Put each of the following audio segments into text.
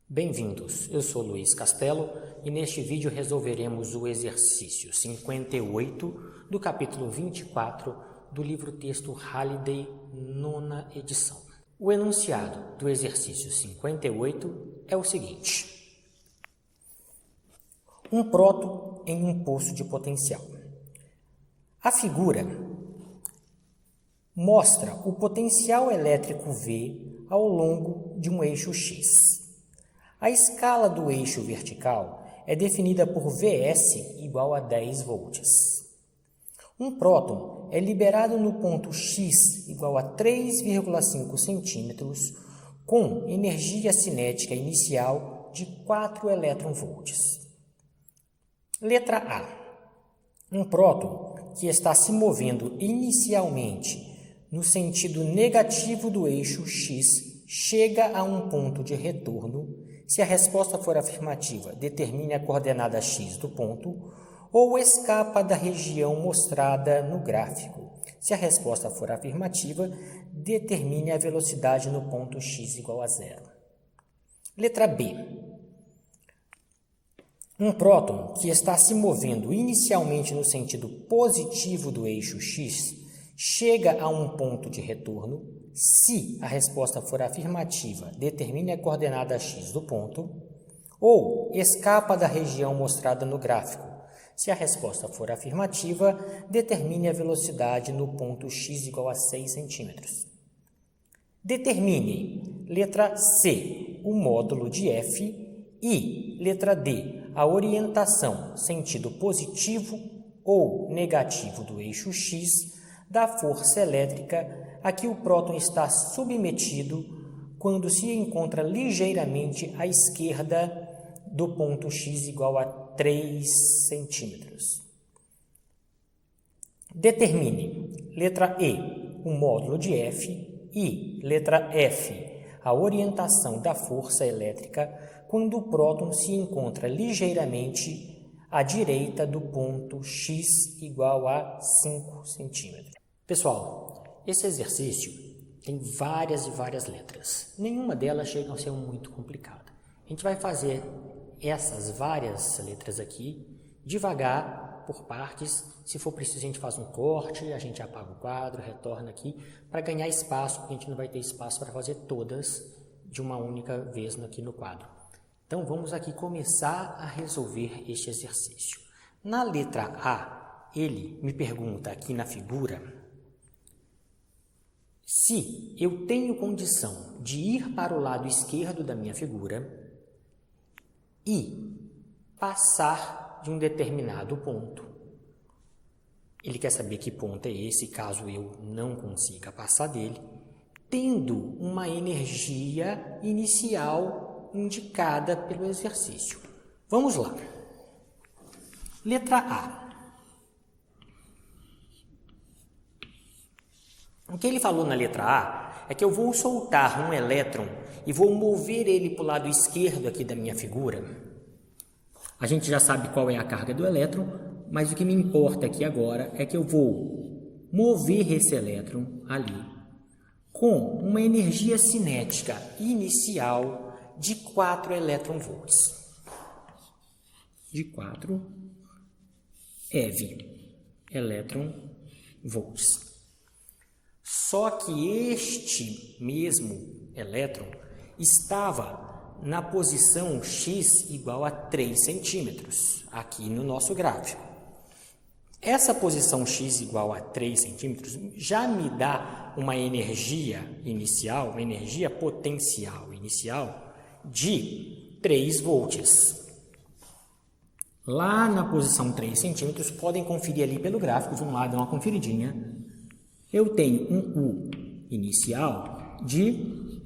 Bem-vindos, eu sou Luiz Castelo e neste vídeo resolveremos o exercício 58 do capítulo 24 do livro-texto Halliday, nona edição. O enunciado do exercício 58 é o seguinte: um próton em um poço de potencial. A figura mostra o potencial elétrico V ao longo de um eixo X. A escala do eixo vertical é definida por Vs igual a 10 volts. Um próton é liberado no ponto X igual a 3,5 centímetros com energia cinética inicial de 4 elétronvolts. Letra A. Um próton que está se movendo inicialmente no sentido negativo do eixo X chega a um ponto de retorno. Se a resposta for afirmativa, determine a coordenada x do ponto, ou escapa da região mostrada no gráfico. Se a resposta for afirmativa, determine a velocidade no ponto x igual a 0. Letra B. Um próton que está se movendo inicialmente no sentido positivo do eixo x chega a um ponto de retorno. Se a resposta for afirmativa, determine a coordenada x do ponto, ou escapa da região mostrada no gráfico. Se a resposta for afirmativa, determine a velocidade no ponto x igual a 6 centímetros. Determine, letra C, o módulo de F e, letra D, a orientação, sentido positivo ou negativo do eixo x da força elétrica a que o próton está submetido quando se encontra ligeiramente à esquerda do ponto x igual a 3 centímetros. Determine, letra E, o módulo de F e, letra F, a orientação da força elétrica quando o próton se encontra ligeiramente à direita do ponto x igual a 5 centímetros. Pessoal, esse exercício tem várias e várias letras. Nenhuma delas chega a ser muito complicada. A gente vai fazer essas várias letras aqui devagar, por partes. Se for preciso, a gente faz um corte, a gente apaga o quadro, retorna aqui, para ganhar espaço, porque a gente não vai ter espaço para fazer todas de uma única vez aqui no quadro. Então, vamos aqui começar a resolver este exercício. Na letra A, ele me pergunta aqui na figura se eu tenho condição de ir para o lado esquerdo da minha figura e passar de um determinado ponto. Ele quer saber que ponto é esse, caso eu não consiga passar dele, tendo uma energia inicial indicada pelo exercício. Vamos lá. Letra A. O que ele falou na letra A é que eu vou soltar um elétron e vou mover ele para o lado esquerdo aqui da minha figura. A gente já sabe qual é a carga do elétron, mas o que me importa aqui agora é que eu vou mover esse elétron ali com uma energia cinética inicial de 4 elétronvolts. De 4 eV, elétronvolts. Só que este mesmo elétron estava na posição x igual a 3 centímetros, aqui no nosso gráfico. Essa posição x igual a 3 centímetros já me dá uma energia inicial, uma energia potencial inicial de 3 volts. Lá na posição 3 centímetros, podem conferir ali pelo gráfico, vamos lá dar uma conferidinha. Eu tenho um U inicial de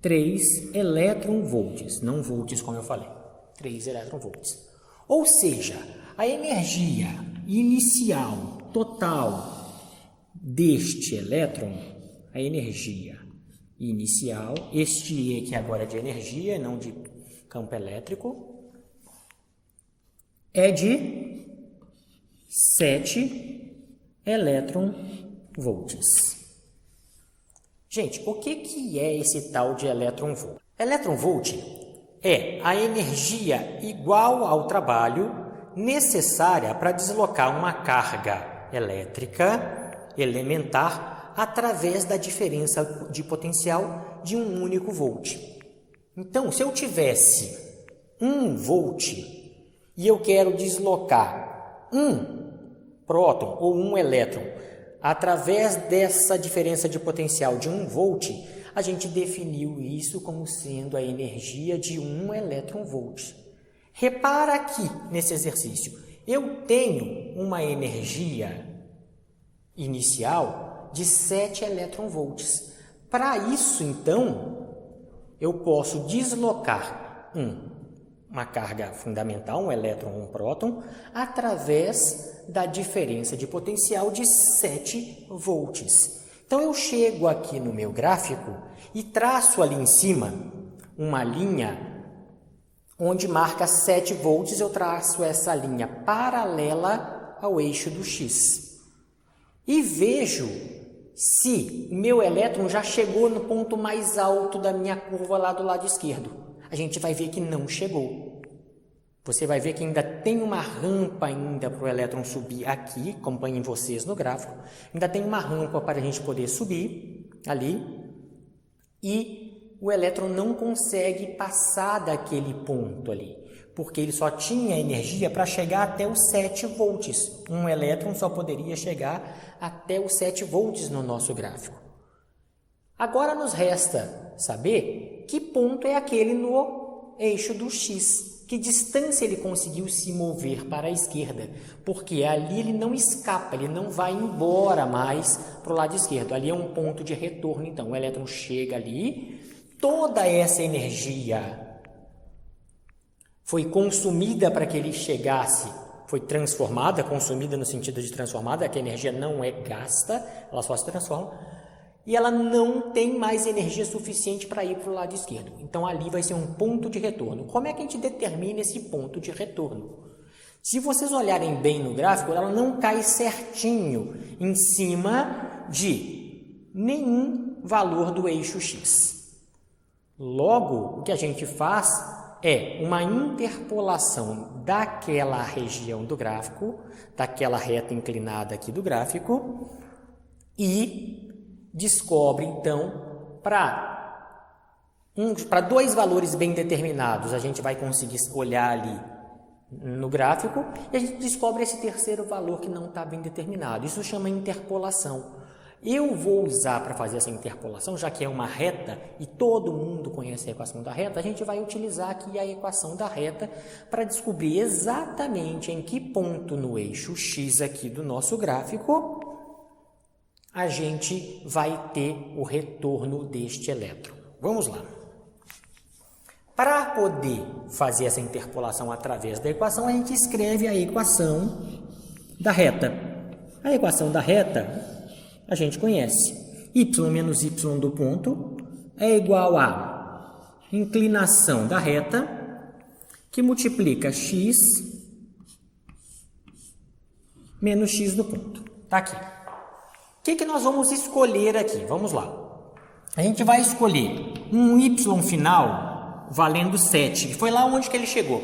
3 elétronvolts, não volts como eu falei, 3 elétronvolts. Ou seja, a energia inicial total deste elétron, a energia inicial, este E que agora é de energia, não de campo elétrico, é de 7 elétronvolts. Gente, o que é esse tal de elétronvolt? Elétronvolt é a energia igual ao trabalho necessária para deslocar uma carga elétrica elementar através da diferença de potencial de um único volt. Então, se eu tivesse 1 volt e eu quero deslocar um próton ou um elétron através dessa diferença de potencial de 1 volt, a gente definiu isso como sendo a energia de 1 elétron-volt. Repara aqui nesse exercício, eu tenho uma energia inicial de 7 elétron-volts. Para isso, então, eu posso deslocar uma carga fundamental, um elétron ou um próton, através da diferença de potencial de 7 volts. Então, eu chego aqui no meu gráfico e traço ali em cima uma linha onde marca 7 volts, eu traço essa linha paralela ao eixo do X. E vejo se o meu elétron já chegou no ponto mais alto da minha curva lá do lado esquerdo. A gente vai ver que não chegou. Você vai ver que ainda tem uma rampa ainda para o elétron subir aqui, acompanhem vocês no gráfico. Ainda tem uma rampa para a gente poder subir ali. E o elétron não consegue passar daquele ponto ali, porque ele só tinha energia para chegar até os 7 volts. Um elétron só poderia chegar até os 7 volts no nosso gráfico. Agora nos resta saber que ponto é aquele no eixo do X. Que distância ele conseguiu se mover para a esquerda, porque ali ele não escapa, ele não vai embora mais para o lado esquerdo. Ali é um ponto de retorno, então o elétron chega ali, toda essa energia foi consumida para que ele chegasse, foi transformada, consumida no sentido de transformada, que a energia não é gasta, ela só se transforma. E ela não tem mais energia suficiente para ir para o lado esquerdo. Então, ali vai ser um ponto de retorno. Como é que a gente determina esse ponto de retorno? Se vocês olharem bem no gráfico, ela não cai certinho em cima de nenhum valor do eixo X. Logo, o que a gente faz é uma interpolação daquela região do gráfico, daquela reta inclinada aqui do gráfico, e descobre, então, para 2 valores bem determinados, a gente vai conseguir olhar ali no gráfico e a gente descobre esse terceiro valor que não está bem determinado. Isso chama interpolação. Eu vou usar para fazer essa interpolação, já que é uma reta e todo mundo conhece a equação da reta, a gente vai utilizar aqui a equação da reta para descobrir exatamente em que ponto no eixo X aqui do nosso gráfico a gente vai ter o retorno deste elétron. Vamos lá. Para poder fazer essa interpolação através da equação, a gente escreve a equação da reta. A equação da reta a gente conhece. Y menos Y do ponto é igual a inclinação da reta, que multiplica x menos x do ponto. Está aqui. O que nós vamos escolher aqui? Vamos lá. A gente vai escolher um y final valendo 7, que foi lá onde que ele chegou.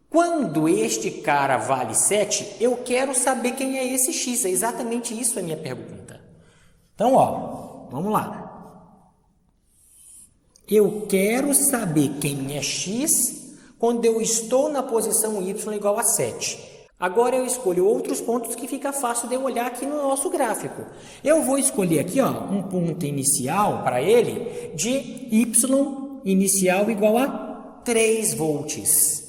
Quando este cara vale 7, eu quero saber quem é esse x. É exatamente isso a minha pergunta. Então, ó, vamos lá. Eu quero saber quem é x quando eu estou na posição y igual a 7. Agora eu escolho outros pontos que fica fácil de eu olhar aqui no nosso gráfico. Eu vou escolher aqui, ó, um ponto inicial para ele de y inicial igual a 3 volts.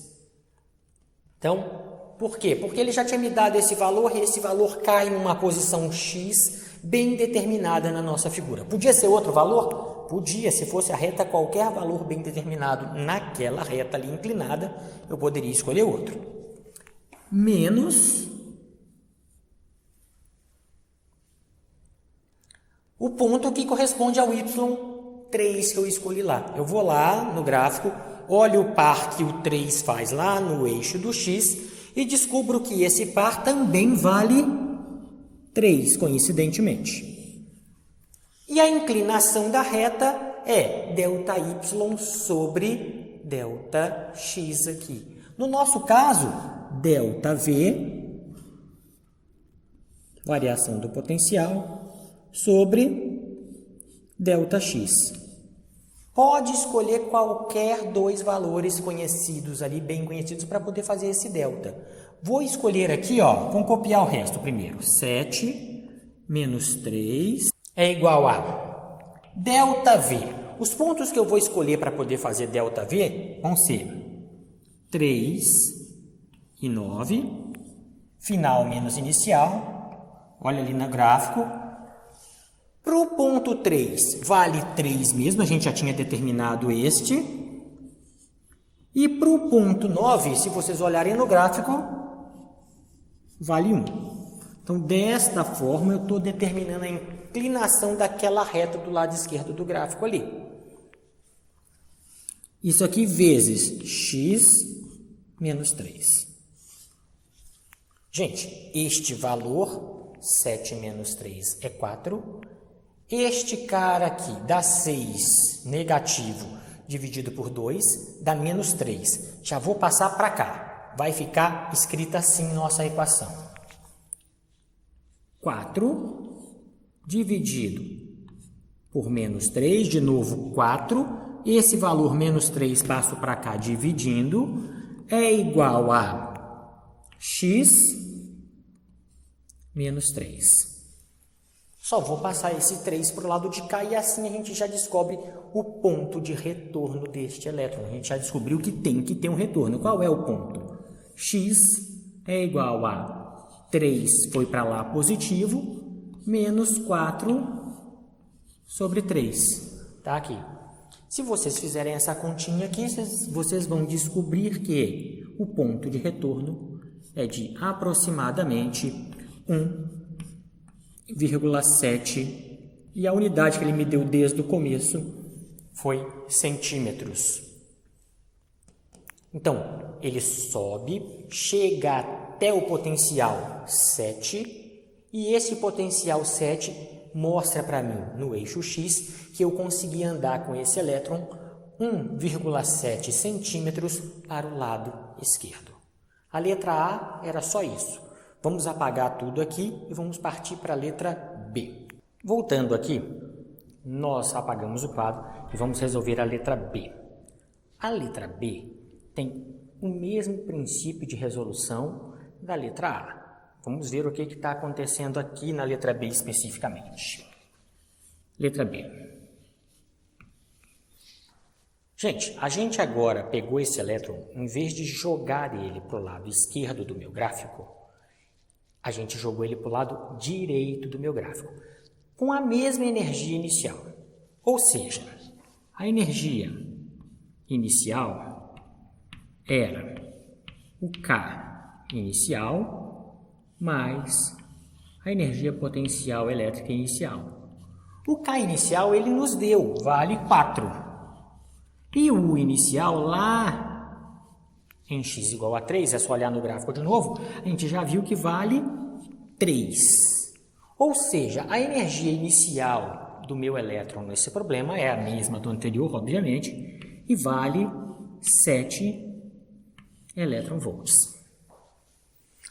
Então, por quê? Porque ele já tinha me dado esse valor e esse valor cai numa posição x bem determinada na nossa figura. Podia ser outro valor? Podia, se fosse a reta qualquer valor bem determinado naquela reta ali inclinada, eu poderia escolher outro. Menos o ponto que corresponde ao y3 que eu escolhi lá. Eu vou lá no gráfico, olho o par que o 3 faz lá no eixo do x e descubro que esse par também vale 3, coincidentemente. E a inclinação da reta é ΔY sobre ΔX aqui. No nosso caso, ΔV, variação do potencial, sobre ΔX. Pode escolher qualquer dois valores conhecidos ali, bem conhecidos, para poder fazer esse delta. Vou escolher aqui, ó, vamos copiar o resto primeiro. 7 menos 3 é igual a ΔV. Os pontos que eu vou escolher para poder fazer ΔV vão ser 3 e 9, final menos inicial. Olha ali no gráfico. Para o ponto 3, vale 3 mesmo, a gente já tinha determinado este. E para o ponto 9, se vocês olharem no gráfico, vale 1. Então, desta forma, eu estou determinando a inclinação daquela reta do lado esquerdo do gráfico ali. Isso aqui vezes x menos 3. Gente, este valor, 7 menos 3 é 4. Este cara aqui dá 6 negativo dividido por 2, dá menos 3. Já vou passar para cá. Vai ficar escrita assim nossa equação. 4 dividido por menos 3, de novo 4. Esse valor menos 3 passo para cá dividindo, é igual a x menos 3. Só vou passar esse 3 para o lado de cá e assim a gente já descobre o ponto de retorno deste elétron. A gente já descobriu que tem que ter um retorno. Qual é o ponto? X é igual a 3 foi para lá positivo, menos 4 sobre 3. Tá aqui. Se vocês fizerem essa continha aqui, vocês vão descobrir que o ponto de retorno é de aproximadamente 1,7 e a unidade que ele me deu desde o começo foi centímetros. Então, ele sobe, chega até o potencial 7 e esse potencial 7 mostra para mim no eixo X que eu consegui andar com esse elétron 1,7 centímetros para o lado esquerdo. A letra A era só isso. Vamos apagar tudo aqui e vamos partir para a letra B. Voltando aqui, nós apagamos o quadro e vamos resolver a letra B. A letra B tem o mesmo princípio de resolução da letra A. Vamos ver o que está acontecendo aqui na letra B especificamente. Letra B. Gente, a gente agora pegou esse elétron, em vez de jogar ele para o lado esquerdo do meu gráfico, a gente jogou ele para o lado direito do meu gráfico, com a mesma energia inicial. Ou seja, a energia inicial era o K inicial mais a energia potencial elétrica inicial. O K inicial ele nos deu, vale 4. E o U inicial lá em x igual a 3, é só olhar no gráfico de novo, a gente já viu que vale 3. Ou seja, a energia inicial do meu elétron nesse problema é a mesma do anterior, obviamente, e vale 7 elétron-volts.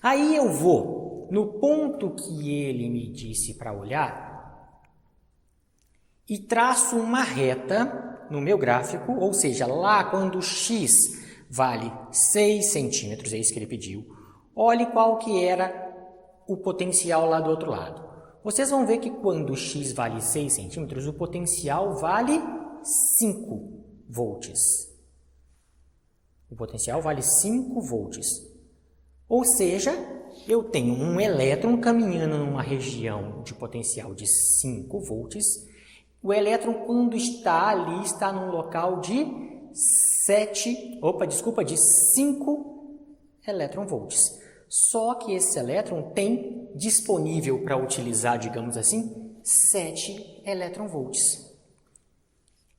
Aí eu vou no ponto que ele me disse para olhar e traço uma reta no meu gráfico, ou seja, lá quando x vale 6 centímetros, é isso que ele pediu, olhe qual que era o potencial lá do outro lado. Vocês vão ver que quando x vale 6 centímetros, o potencial vale 5 volts. O potencial vale 5 volts. Ou seja, eu tenho um elétron caminhando numa região de potencial de 5 volts. O elétron, quando está ali, está num local de 5 elétron-volts. Só que esse elétron tem disponível para utilizar, digamos assim, 7 elétron-volts.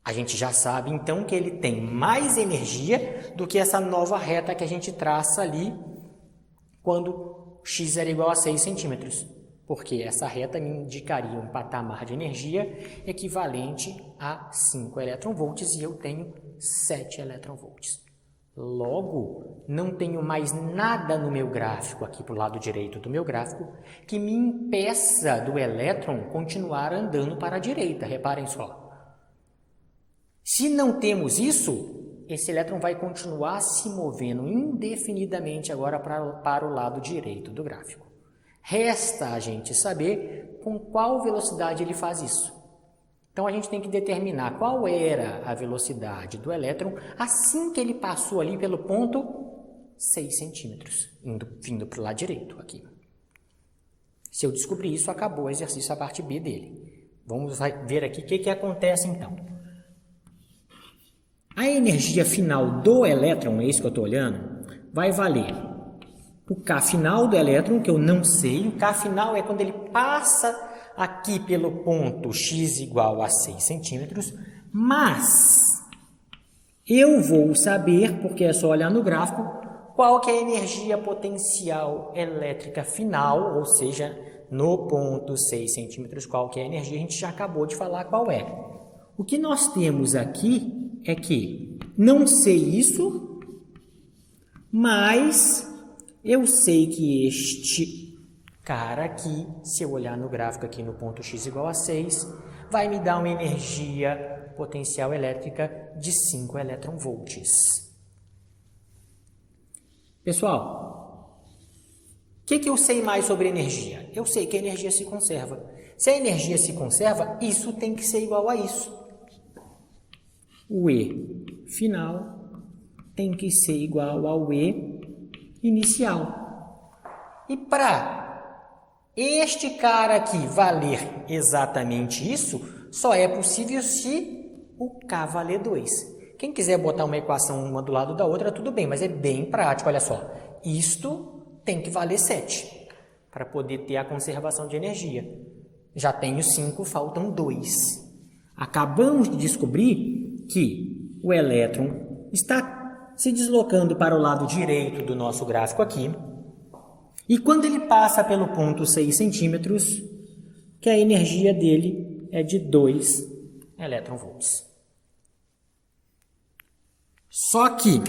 A gente já sabe, então, que ele tem mais energia do que essa nova reta que a gente traça ali quando x era igual a 6 centímetros. porque essa reta me indicaria um patamar de energia equivalente a 5 eletronvolts e eu tenho 7 eletronvolts. Logo, não tenho mais nada no meu gráfico, aqui para o lado direito do meu gráfico, que me impeça do elétron continuar andando para a direita, reparem só. Se não temos isso, esse elétron vai continuar se movendo indefinidamente agora para o lado direito do gráfico. Resta a gente saber com qual velocidade ele faz isso. Então, a gente tem que determinar qual era a velocidade do elétron assim que ele passou ali pelo ponto 6 centímetros, vindo para o lado direito aqui. Se eu descobrir isso, acabou o exercício, a parte B dele. Vamos ver aqui o que acontece então. A energia final do elétron, é isso que eu estou olhando, vai valer o K final do elétron, que eu não sei. O K final é quando ele passa aqui pelo ponto x igual a 6 centímetros, mas eu vou saber, porque é só olhar no gráfico, qual que é a energia potencial elétrica final, ou seja, no ponto 6 centímetros, qual que é a energia, a gente já acabou de falar qual é. O que nós temos aqui é que não sei isso, mas eu sei que este cara aqui, se eu olhar no gráfico aqui no ponto x igual a 6, vai me dar uma energia potencial elétrica de 5 eletronvolts. Pessoal, o que eu sei mais sobre energia? Eu sei que a energia se conserva. Se a energia se conserva, isso tem que ser igual a isso. O E final tem que ser igual ao E inicial. E para este cara aqui valer exatamente isso, só é possível se o K valer 2. Quem quiser botar uma equação uma do lado da outra, tudo bem, mas é bem prático, olha só. Isto tem que valer 7 para poder ter a conservação de energia. Já tenho 5, faltam 2. Acabamos de descobrir que o elétron está se deslocando para o lado direito do nosso gráfico aqui. E quando ele passa pelo ponto 6 centímetros, que a energia dele é de 2 eletronvolts. Só que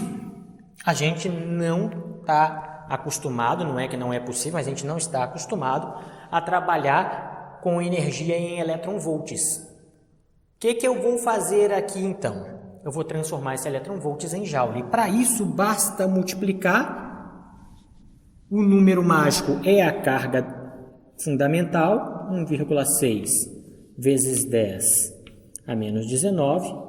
a gente não está acostumado, não é que não é possível, mas a gente não está acostumado a trabalhar com energia em eletronvolts. O que eu vou fazer aqui então? Eu vou transformar esse eletronvolts em joule. Para isso, basta multiplicar. O número mágico é a carga fundamental, 1,6 vezes 10 a menos 19.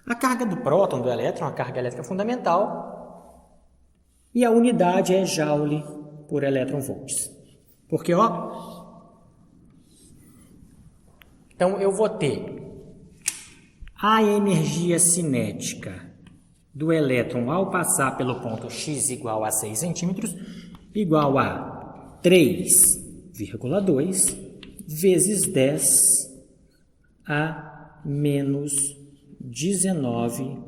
A carga do próton, do elétron, a carga elétrica fundamental. E a unidade é joule por eletronvolts. Porque, então eu vou ter a energia cinética do elétron ao passar pelo ponto x igual a 6 centímetros igual a 3,2 vezes 10 a menos 19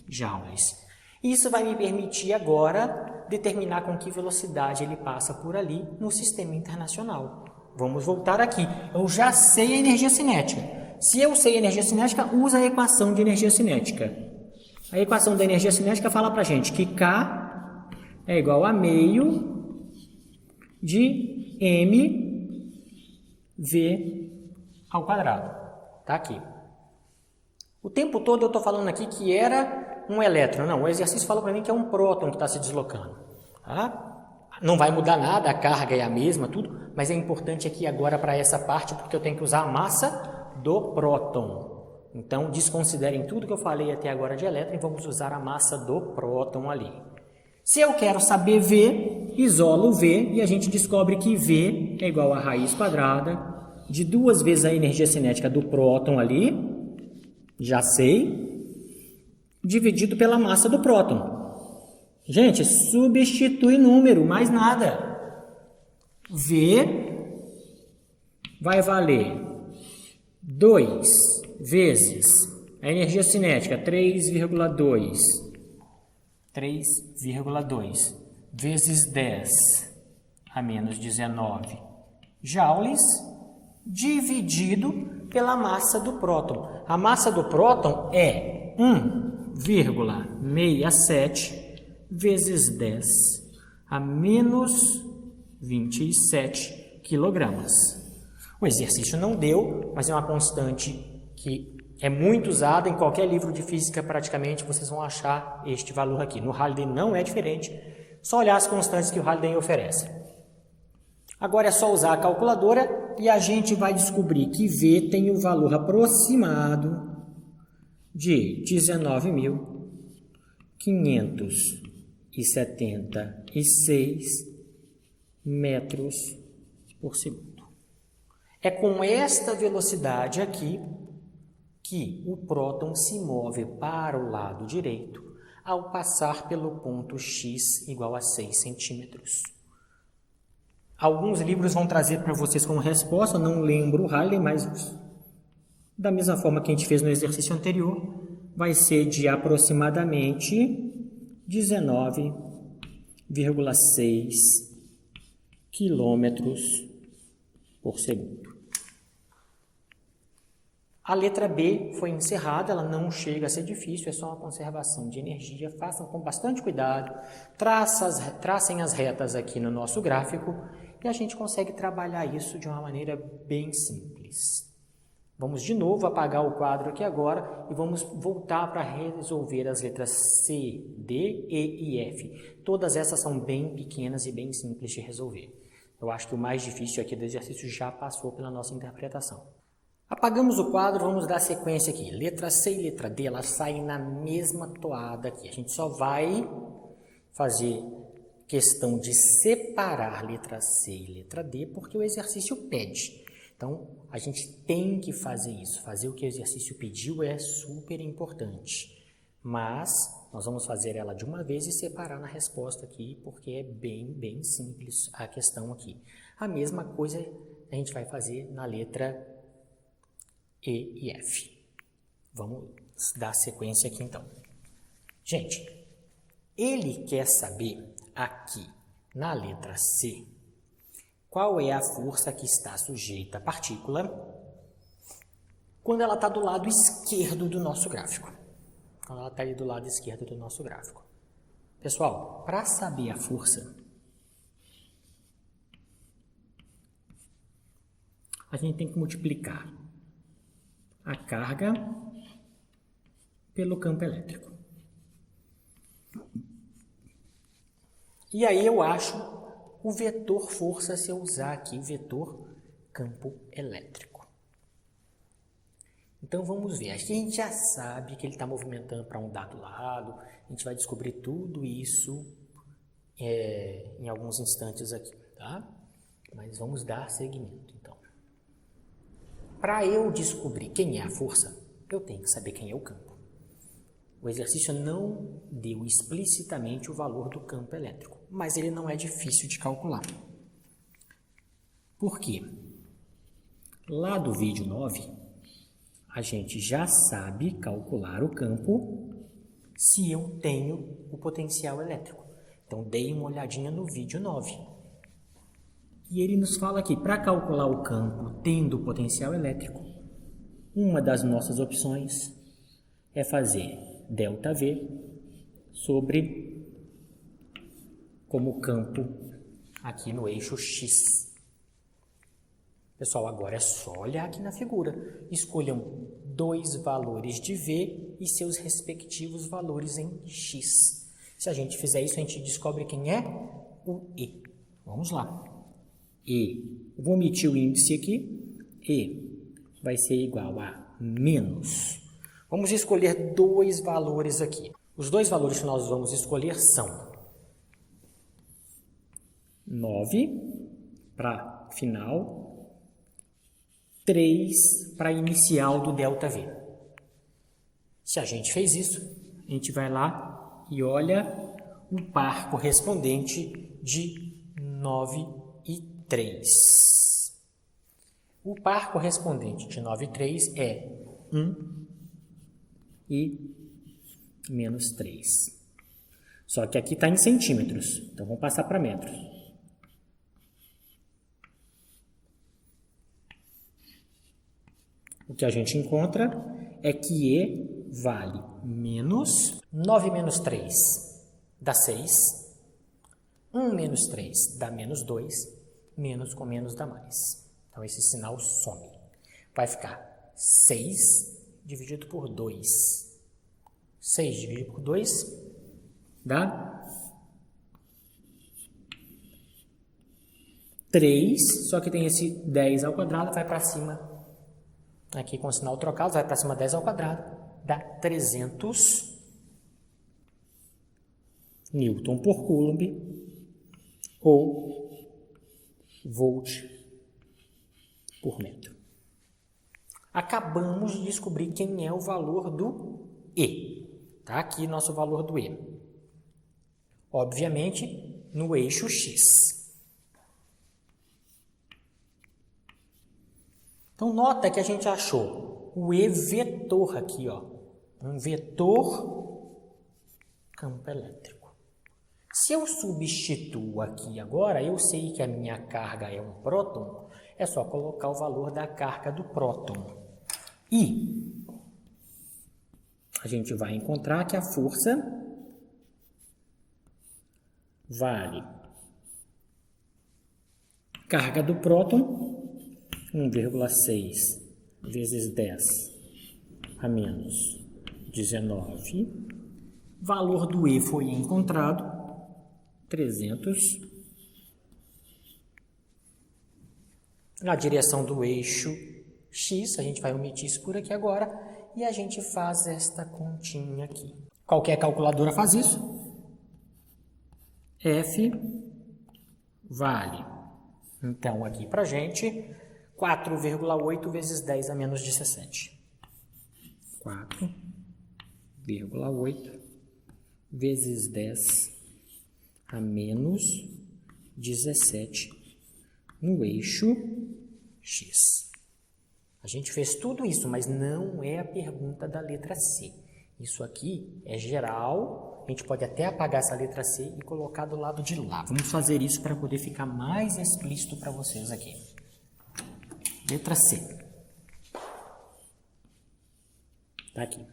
joules. Isso vai me permitir agora determinar com que velocidade ele passa por ali no sistema internacional. Vamos voltar aqui. Eu já sei a energia cinética. Se eu sei a energia cinética, usa a equação de energia cinética. A equação da energia cinética fala para a gente que K é igual a meio de mv ao quadrado. Está aqui. O tempo todo eu estou falando aqui que era um elétron. Não, o exercício fala para mim que é um próton que está se deslocando. Tá? Não vai mudar nada, a carga é a mesma, tudo, mas é importante aqui agora para essa parte, porque eu tenho que usar a massa do próton. Então, desconsiderem tudo que eu falei até agora de elétron e vamos usar a massa do próton ali. Se eu quero saber V, isolo V e a gente descobre que V é igual a raiz quadrada de 2 vezes a energia cinética do próton ali, já sei, dividido pela massa do próton. Gente, substitui número, mais nada. V vai valer 2 vezes a energia cinética, 3,2 vezes 10 a menos 19 joules dividido pela massa do próton. A massa do próton é 1,67 vezes 10 a menos 27 quilogramas. O exercício não deu, mas é uma constante que é muito usada em qualquer livro de física, praticamente vocês vão achar este valor aqui. No Halliday não é diferente, só olhar as constantes que o Halliday oferece. Agora é só usar a calculadora e a gente vai descobrir que V tem o valor aproximado de 19.576 metros por segundo. É com esta velocidade aqui que o próton se move para o lado direito ao passar pelo ponto x igual a 6 centímetros. Alguns livros vão trazer para vocês como resposta, não lembro o Halliday, mas da mesma forma que a gente fez no exercício anterior, vai ser de aproximadamente 19,6 quilômetros por segundo. A letra B foi encerrada, ela não chega a ser difícil, é só uma conservação de energia. Façam com bastante cuidado, tracem as retas aqui no nosso gráfico e a gente consegue trabalhar isso de uma maneira bem simples. Vamos de novo apagar o quadro aqui agora e vamos voltar para resolver as letras C, D, E e F. Todas essas são bem pequenas e bem simples de resolver. Eu acho que o mais difícil aqui do exercício já passou pela nossa interpretação. Apagamos o quadro, vamos dar sequência aqui. Letra C e letra D, elas saem na mesma toada aqui. A gente só vai fazer questão de separar letra C e letra D, porque o exercício pede. Então, a gente tem que fazer isso. Fazer o que o exercício pediu é super importante. Mas, nós vamos fazer ela de uma vez e separar na resposta aqui, porque é bem simples a questão aqui. A mesma coisa a gente vai fazer na letra E e F. Vamos dar sequência aqui então. Gente, ele quer saber aqui na letra C qual é a força que está sujeita à partícula quando ela está do lado esquerdo do nosso gráfico. Quando ela está ali do lado esquerdo do nosso gráfico. Pessoal, para saber a força, a gente tem que multiplicar a carga pelo campo elétrico. E aí eu acho o vetor força se eu usar aqui vetor campo elétrico. Então vamos ver, acho que a gente já sabe que ele está movimentando para um dado lado, a gente vai descobrir tudo isso em alguns instantes aqui, tá? Mas vamos dar seguimento então. Para eu descobrir quem é a força, eu tenho que saber quem é o campo. O exercício não deu explicitamente o valor do campo elétrico, mas ele não é difícil de calcular. Por quê? Lá do vídeo 9, a gente já sabe calcular o campo se eu tenho o potencial elétrico. Então, dei uma olhadinha no vídeo 9. E ele nos fala aqui, para calcular o campo tendo o potencial elétrico, uma das nossas opções é fazer ΔV sobre como campo aqui no eixo X. Pessoal, agora é só olhar aqui na figura. Escolham dois valores de V e seus respectivos valores em X. Se a gente fizer isso, a gente descobre quem é o E. Vamos lá. E, vou omitir o índice aqui. E vai ser igual a menos. Vamos escolher dois valores aqui. Os dois valores que nós vamos escolher são 9 para final, 3 para inicial do ΔV. Se a gente fez isso, a gente vai lá e olha o par correspondente de 9 e 3. O par correspondente de 9 e 3 é 1 e menos 3. Só que aqui está em centímetros, então vamos passar para metros. O que a gente encontra é que E vale menos 9 menos 3 dá 6, 1 menos 3 dá menos 2, menos com menos dá mais. Então, esse sinal some. Vai ficar 6 dividido por 2. 6 dividido por 2 dá 3, só que tem esse 10 ao quadrado, vai para cima. Aqui com o sinal trocado, vai para cima 10 ao quadrado, dá 300 Newton por Coulomb ou volt por metro. Acabamos de descobrir quem é o valor do E. Está aqui nosso valor do E. Obviamente, no eixo X. Então, nota que a gente achou o E vetor aqui, ó, um vetor campo elétrico. Se eu substituo aqui agora, eu sei que a minha carga é um próton, é só colocar o valor da carga do próton. E a gente vai encontrar que a força vale carga do próton 1,6 vezes 10 a menos 19. Valor do E foi encontrado, 300. Na direção do eixo X, a gente vai omitir isso por aqui agora, e a gente faz esta continha aqui. Qualquer calculadora faz isso. F vale, então, aqui para a gente, 4,8 vezes 10 a menos 17. 4,8 vezes 10 a menos 17 no eixo X. A gente fez tudo isso, mas não é a pergunta da letra C. Isso aqui é geral, a gente pode até apagar essa letra C e colocar do lado de lá. Vamos fazer isso para poder ficar mais explícito para vocês aqui. Letra C. Está aqui.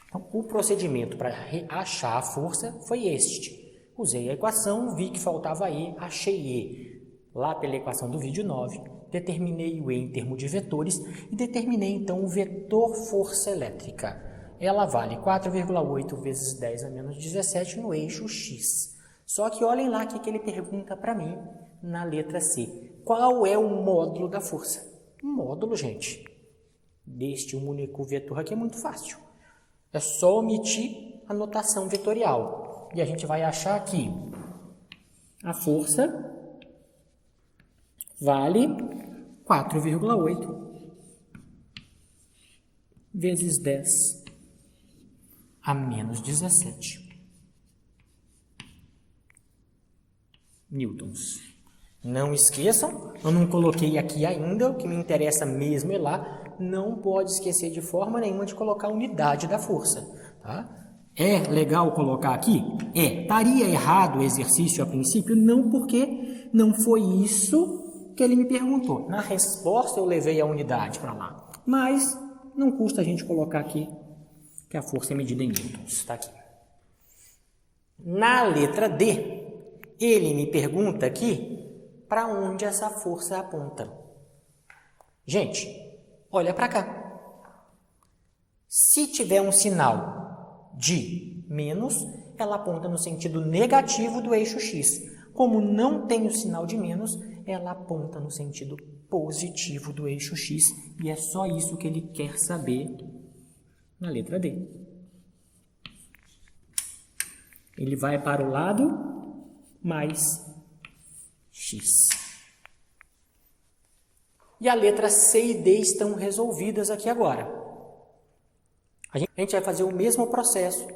Então, o procedimento para achar a força foi este. Usei a equação, vi que faltava E, achei E. Lá pela equação do vídeo 9, determinei o E em termos de vetores e determinei então o vetor força elétrica. Ela vale 4,8 vezes 10 a menos 17 no eixo X. Só que olhem lá o que ele pergunta para mim na letra C. Qual é o módulo da força? O módulo, gente, deste único vetor aqui é muito fácil. É só omitir a notação vetorial. E a gente vai achar que a força vale 4,8 vezes 10 a menos 17 newtons. Não esqueçam, eu não coloquei aqui ainda, o que me interessa mesmo é lá, não pode esquecer de forma nenhuma de colocar a unidade da força, tá? É legal colocar aqui? Estaria errado o exercício a princípio? Não, porque não foi isso que ele me perguntou. Na resposta eu levei a unidade para lá, mas não custa a gente colocar aqui que a força é medida em newtons, está aqui. Na letra D, ele me pergunta aqui para onde essa força aponta. Gente, olha para cá. Se tiver um sinal de menos, ela aponta no sentido negativo do eixo X. Como não tem o sinal de menos, ela aponta no sentido positivo do eixo X. E é só isso que ele quer saber na letra D. Ele vai para o lado mais X. E a letra C e D estão resolvidas aqui agora. A gente vai fazer o mesmo processo,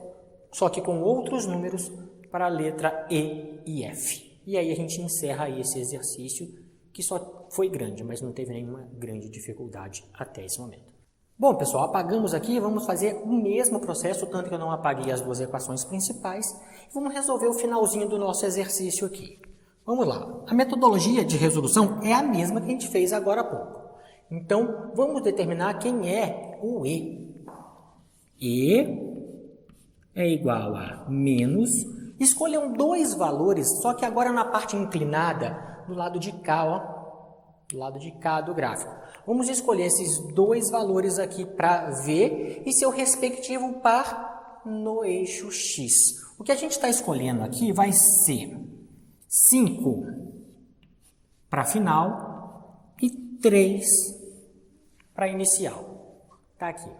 só que com outros números para a letra E e F. E aí a gente encerra esse exercício, que só foi grande, mas não teve nenhuma grande dificuldade até esse momento. Bom, pessoal, apagamos aqui e vamos fazer o mesmo processo, tanto que eu não apaguei as duas equações principais. Vamos resolver o finalzinho do nosso exercício aqui. Vamos lá. A metodologia de resolução é a mesma que a gente fez agora há pouco. Então, vamos determinar quem é o E. E é igual a menos... Escolham dois valores, só que agora na parte inclinada, do lado de cá, ó, do lado de cá do gráfico. Vamos escolher esses dois valores aqui para V e seu respectivo par no eixo X. O que a gente está escolhendo aqui vai ser 5 para final e 3 para inicial. Está aqui.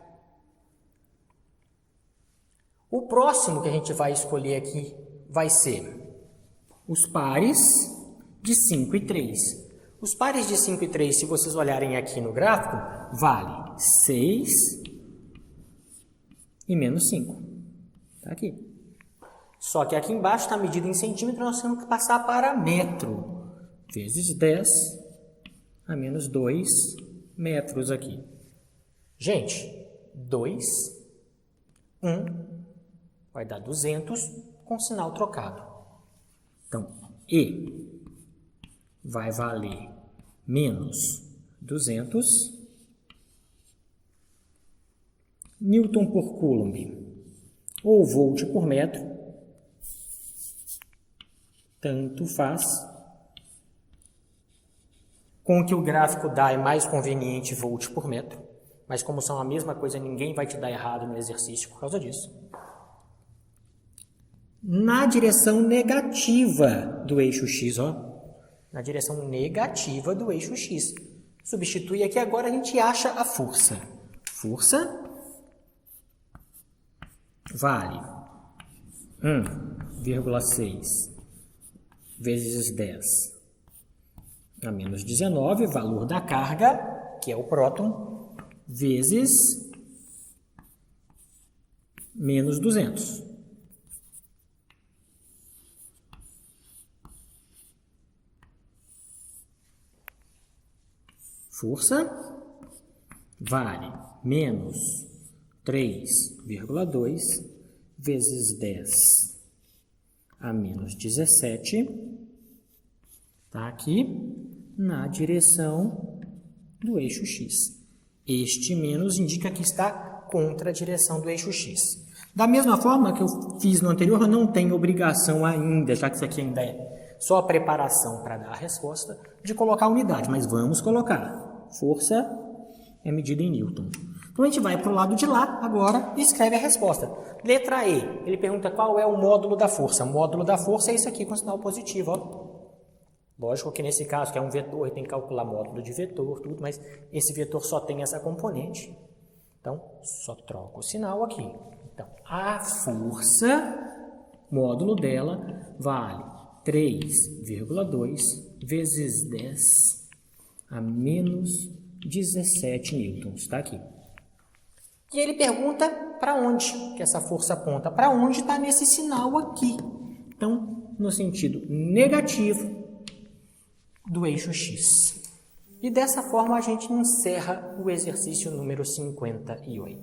O próximo que a gente vai escolher aqui vai ser os pares de 5 e 3. Os pares de 5 e 3, se vocês olharem aqui no gráfico, vale 6 e menos 5. Está aqui. Só que aqui embaixo está medido em centímetro, nós temos que passar para metro. Vezes 10 a menos 2 metros aqui. Gente, 2, 1... vai dar 200 com sinal trocado. Então, E vai valer menos 200. Newton por Coulomb ou volt por metro. Tanto faz. Com o que o gráfico dá é mais conveniente volt por metro. Mas como são a mesma coisa, ninguém vai te dar errado no exercício por causa disso. Na direção negativa do eixo X, ó. Na direção negativa do eixo X. Substitui aqui, agora a gente acha a força. Força vale 1,6 vezes 10 a menos 19, valor da carga, que é o próton, vezes menos 200. Força vale menos 3,2 vezes 10 a menos 17. Está aqui na direção do eixo X. Este menos indica que está contra a direção do eixo X. Da mesma forma que eu fiz no anterior, eu não tenho obrigação ainda, já que isso aqui ainda é só a preparação para dar a resposta, de colocar a unidade, mas vamos colocar. Força é medida em Newton. Então, a gente vai para o lado de lá agora e escreve a resposta. Letra E, ele pergunta qual é o módulo da força. O módulo da força é isso aqui com sinal positivo, ó. Lógico que nesse caso, que é um vetor, tem que calcular módulo de vetor, tudo, mas esse vetor só tem essa componente. Então, só troco o sinal aqui. Então, a força, módulo dela, vale 3,2 vezes 10 a menos 17 newtons. Está aqui. E ele pergunta para onde que essa força aponta. Para onde está nesse sinal aqui. Então, no sentido negativo do eixo X. E dessa forma a gente encerra o exercício número 58.